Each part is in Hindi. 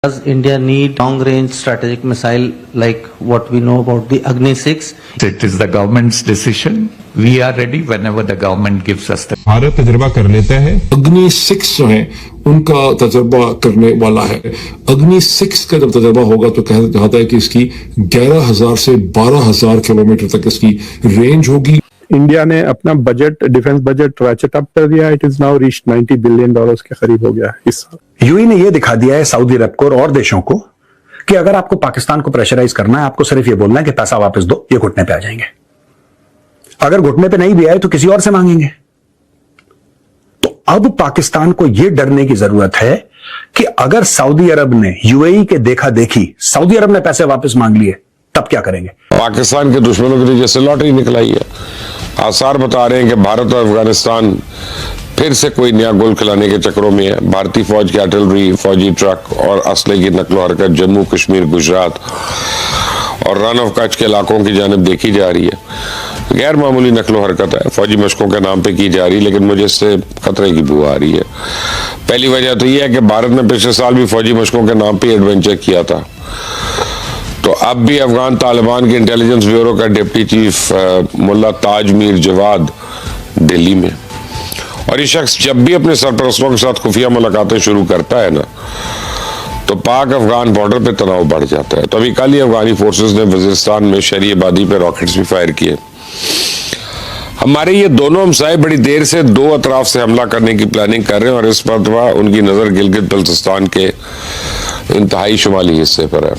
Does India need long-range strategic missile like what we know about the Agni-6? It is the government's decision. We are ready whenever the government gives us the. Bharat तजर्बा कर लेता है। अग्नि 6 जो है उनका तजर्बा करने वाला है। अग्नि 6 का जब तजर्बा होगा तो कहा जाता है कि इसकी 11,000 से 12,000 किलोमीटर तक इसकी रेंज होगी। इंडिया ने अपना budget, defence budget ratchet up कर दिया। It is now reach $90 billion के करीब हो गया इस साल। यूएई ने यह दिखा दिया है सऊदी अरब को और देशों को कि अगर आपको पाकिस्तान को प्रेशराइज करना है, आपको सिर्फ ये बोलना है कि पैसा वापस दो, ये घुटने पे आ जाएंगे। अगर घुटने पे नहीं भी आए तो किसी और से मांगेंगे। तो अब पाकिस्तान को यह डरने की जरूरत है कि अगर सऊदी अरब ने यूएई के देखा देखी सऊदी अरब ने पैसे वापस मांग लिए, तब क्या करेंगे? पाकिस्तान के दुश्मनों के लिए जैसे लॉटरी निकल आई है। आसार बता रहे हैं कि भारत और अफगानिस्तान फिर से कोई नया गोल खिलाने के चक्रों में है। भारतीय फौज की आर्टिलरी, फौजी ट्रक और असले की नकलो हरकत जम्मू कश्मीर, गुजरात और रन ऑफ कच्छ के इलाकों की जानिब देखी जा रही है। गैर मामूली नकलो हरकत है, फौजी मशकों के नाम पे की जा रही है, लेकिन मुझे इससे खतरे की बू आ रही है। पहली वजह तो यह है कि भारत ने पिछले साल भी फौजी मशकों के नाम पे एडवेंचर किया था। तो अब भी अफगान तालिबान के इंटेलिजेंस ब्यूरो का डिप्टी चीफ मुल्ला ताज मीर जवाद दिल्ली में, और ये शख्स जब भी अपने सरपरस्तों के साथ खुफिया मुलाकातें शुरू करता है ना, तो पाक अफगान बॉर्डर पे तनाव बढ़ जाता है। तो अभी कल ही अफगानी फोर्सेस ने वजीरिस्तान में शहरी आबादी पे रॉकेट्स भी फायर किए। हमारे ये दोनों हमसाए बड़ी देर से दो अतराफ से हमला करने की प्लानिंग कर रहे हैं, और इस मरतबा उनकी नजर गिलगित बल्तिस्तान के इंतहाई शुमाली हिस्से पर है।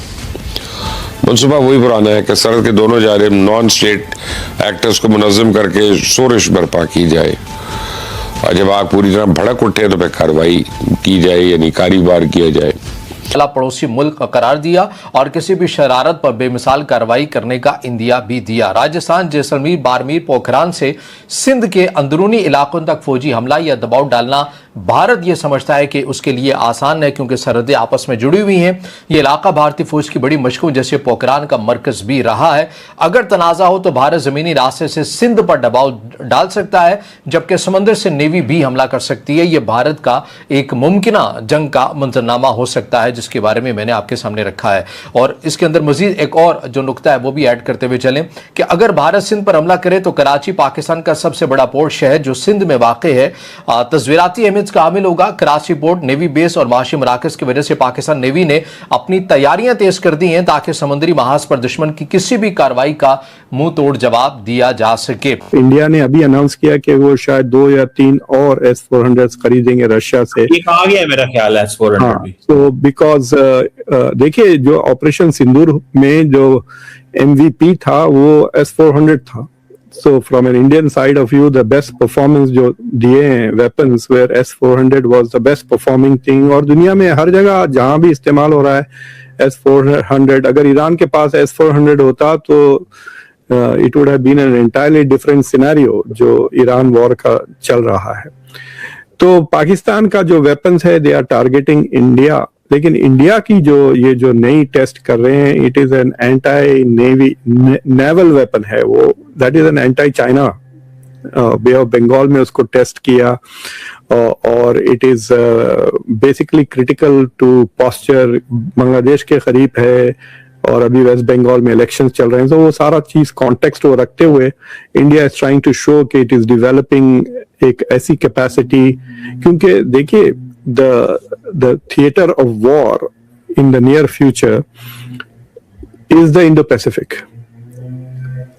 मनसूबा वही पुराना है कि सरहद के दोनों जानिब नॉन स्टेट एक्टर्स को मुनज़्ज़म करके शोरश बर्पा की जाए, और जब आग पूरी तरह भड़क उठे तो फिर कार्रवाई की जाए, यानी कारोबार किया जाए। पड़ोसी मुल्क करार दिया और किसी भी शरारत पर बेमिसाल कार्रवाई करने का इंदिया भी दिया। राजस्थान, जैसलमेर, बाड़मेर, पोखरान से सिंध के अंदरूनी इलाकों तक फौजी हमला या दबाव डालना भारत ये समझता है कि उसके लिए आसान है, क्योंकि सरहदें आपस में जुड़ी हुई हैं। ये इलाका भारतीय फौज की बड़ी मशकों जैसे पोखरान का मरकज भी रहा है। अगर तनाज़ा हो तो भारत जमीनी रास्ते से सिंध पर दबाव डाल सकता है, जबकि समंदर से नेवी भी हमला कर सकती है। यह भारत का एक मुमकिना जंग का मंजरनामा हो सकता है, जिसके बारे में मैंने आपके सामने रखा है। और इसके अंदर मजीद एक और जो नुकता है वो भी ऐड करते हुए चलें कि अगर भारत सिंध पर हमला करे तो कराची पाकिस्तान का सबसे बड़ा पोर्ट शहर जो सिंध में वाक़ है तस्वीराती अहमियत का हामिल होगा। कराची पोर्ट, नेवी बेस और माशी मराकज़ की वजह से पाकिस्तान नेवी ने अपनी तैयारियां तेज कर दी हैं ताकि समुद्री महाज पर दुश्मन की किसी भी कार्रवाई का मुंह तोड़ जवाब दिया जा सके। इंडिया ने अभी अनाउंस किया कि वो शायद 2 या 3 और S-400 खरीदेंगे रशिया से। ये कहा गया है मेरा ख्याल है S-400 भी। तो बिकॉज देखिए, जो ऑपरेशन सिंदूर में जो MVP था वो S-400 था। So from an Indian side of view, the best performance जो दिए हैं weapons where S-400 was the best performing thing, और दुनिया में हर जगह जहां भी इस्तेमाल हो रहा है S-400। अगर ईरान के पास S-400 होता तो it would have been an entirely different scenario जो ईरान वॉर का चल रहा है। तो पाकिस्तान का जो weapons है they are targeting India, लेकिन इंडिया की जो नई टेस्ट कर रहे हैं, it is an anti navy naval weapon है वो, that is an anti China. Bay of Bengal में उसको टेस्ट किया, और it is basically critical to posture. Bangladesh के करीब है और अभी वेस्ट बंगाल में इलेक्शंस चल रहे हैं, तो वो सारा चीज कॉन्टेक्स्ट को रखते हुए India is trying to show कि इट इज डेवलपिंग एक ऐसी कैपेसिटी, क्योंकि देखिए the theater of war in the near future is the Indo-Pacific,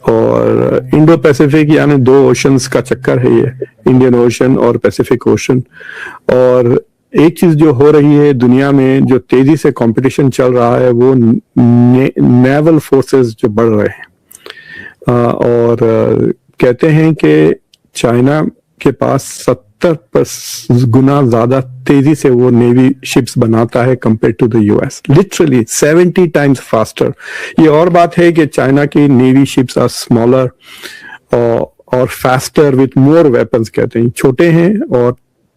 और Indo-Pacific यानी 2 ओशंस का चक्कर है ये, इंडियन ओशन और पैसिफिक ओशन। और एक चीज जो हो रही है दुनिया में, जो तेजी से कंपटीशन चल रहा है, वो नेवल फोर्सेस जो बढ़ रहे हैं। और कहते हैं कि चाइना के पास 70 गुना ज्यादा तेजी से वो नेवी शिप्स बनाता है compare to the US, literally 70 times faster. ये और बात है कि चाइना की नेवी शिप्स आर स्मॉलर और फास्टर विथ मोर वेपन्स। कहते हैं छोटे हैं और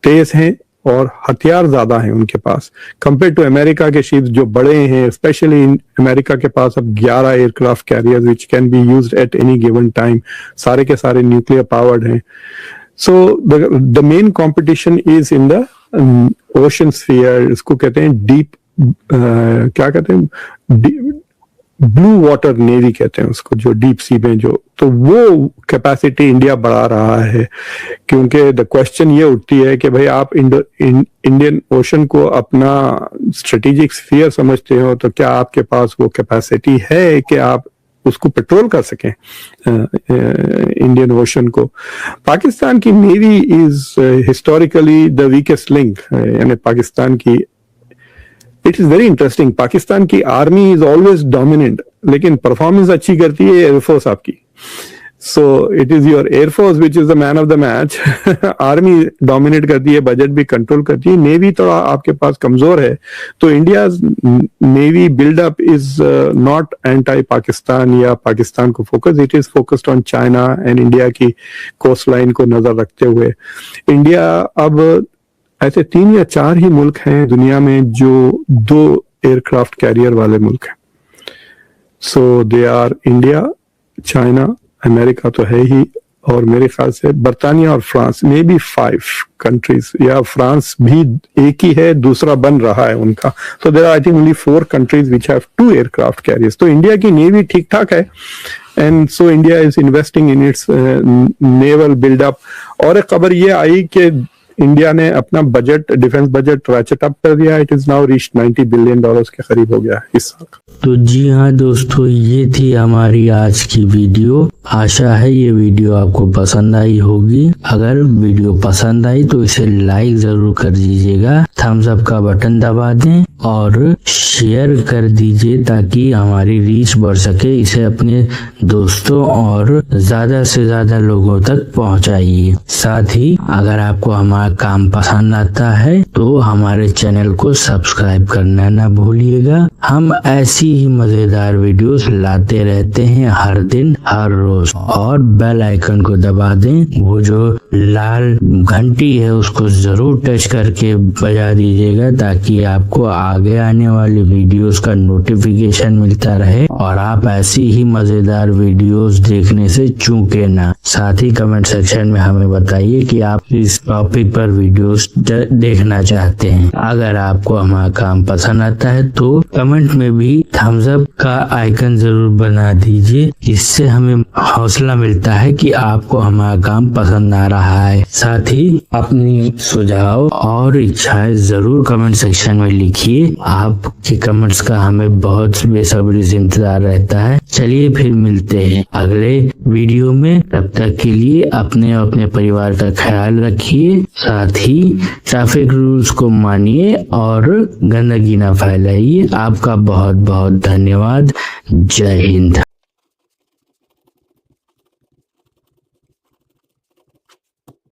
तेज हैं और हथियार ज्यादा हैं उनके पास कंपेयर टू अमेरिका के शिप्स जो बड़े हैं। स्पेशली अमेरिका के पास अब 11 aircraft carriers which can be used at any given time, सारे के सारे न्यूक्लियर पावर्ड हैं। So the main competition is in the ocean sphere, इसको कहते हैं deep क्या कहते हैं, ब्लू वाटर नेवी कहते हैं उसको, जो डीप सी में जो, तो वो कैपेसिटी इंडिया बढ़ा रहा है। क्योंकि द क्वेश्चन ये उठती है कि भाई आप इंडियन ओशन को अपना स्ट्रेटेजिक स्फीयर समझते हो, तो क्या आपके पास वो कैपेसिटी है कि आप उसको पेट्रोल कर सकें इंडियन ओशन को। पाकिस्तान की navy is historically the weakest link, यानी पाकिस्तान की, it is very interesting, Pakistan की आर्मी इज ऑलवेज डोमिनेंट, लेकिन परफॉर्मेंस अच्छी करती है एयरफोर्स आपकी। So it is your air force which is the man of the match. Army dominate करती है, बजट भी कंट्रोल करती है, नेवी तो आपके पास कमजोर है। तो India navy buildup is not anti Pakistan या पाकिस्तान को focus, it is focused on China and India की कोस्ट लाइन को नजर रखते हुए। इंडिया अब ऐसे 3 या 4 ही मुल्क हैं दुनिया में जो 2 एयरक्राफ्ट कैरियर वाले मुल्क हैं। So they are India, China, America तो है ही, और मेरे ख्याल से बर्तानिया और फ्रांस, मे बी 5 कंट्रीज, या फ्रांस भी एक ही है, दूसरा बन रहा है उनका। तो there are I think only 4 countries which have 2 aircraft carriers. तो इंडिया की नेवी ठीक ठाक है, and so India is investing in its naval buildup. और एक खबर ये आई कि इंडिया ने अपना budget, defence budget ratchet up कर दिया, it is now reach $90 billion के करीब हो गया इस साल। तो जी हाँ दोस्तों, ये थी हमारी आज की वीडियो। आशा है ये वीडियो आपको पसंद आई होगी। अगर वीडियो पसंद आई तो इसे लाइक जरूर कर दीजिएगा, थम्स अप का बटन दबा दें और शेयर कर दीजिए ताकि हमारी रीच बढ़ सके। इसे अपने दोस्तों और ज्यादा से ज्यादा लोगों तक पहुंचाइए। साथ ही अगर आपको हमारा काम पसंद आता है तो हमारे चैनल को सब्सक्राइब करना ना भूलिएगा। हम ऐसी ही मजेदार वीडियोस लाते रहते हैं हर दिन, हर रोज। और बेल आइकन को दबा दें, वो जो लाल घंटी है उसको जरूर टच करके बजा दीजिएगा ताकि आपको आगे आने वाली वीडियोस का नोटिफिकेशन मिलता रहे और आप ऐसी ही मजेदार वीडियोस देखने से चूके ना। साथ ही कमेंट सेक्शन में हमें बताइए कि आप इस टॉपिक पर वीडियोस देखना चाहते हैं। अगर आपको हमारा काम पसंद आता है तो कमेंट में भी थम्स अप का आइकन जरूर बना दीजिए, इससे हमें हौसला मिलता है कि आपको हमारा काम पसंद आ रहा है। साथ ही अपनी सुझाव और इच्छाएं जरूर कमेंट सेक्शन में लिखिए। आपके कमेंट्स का हमें बहुत बेसब्री से इंतजार रहता है। चलिए फिर मिलते हैं अगले वीडियो में, तब तक के लिए अपने और अपने परिवार का ख्याल रखिए। साथ ही ट्रैफिक रूल्स को मानिए और गंदगी ना फैलाइए। आपका बहुत बहुत धन्यवाद। जय हिंद।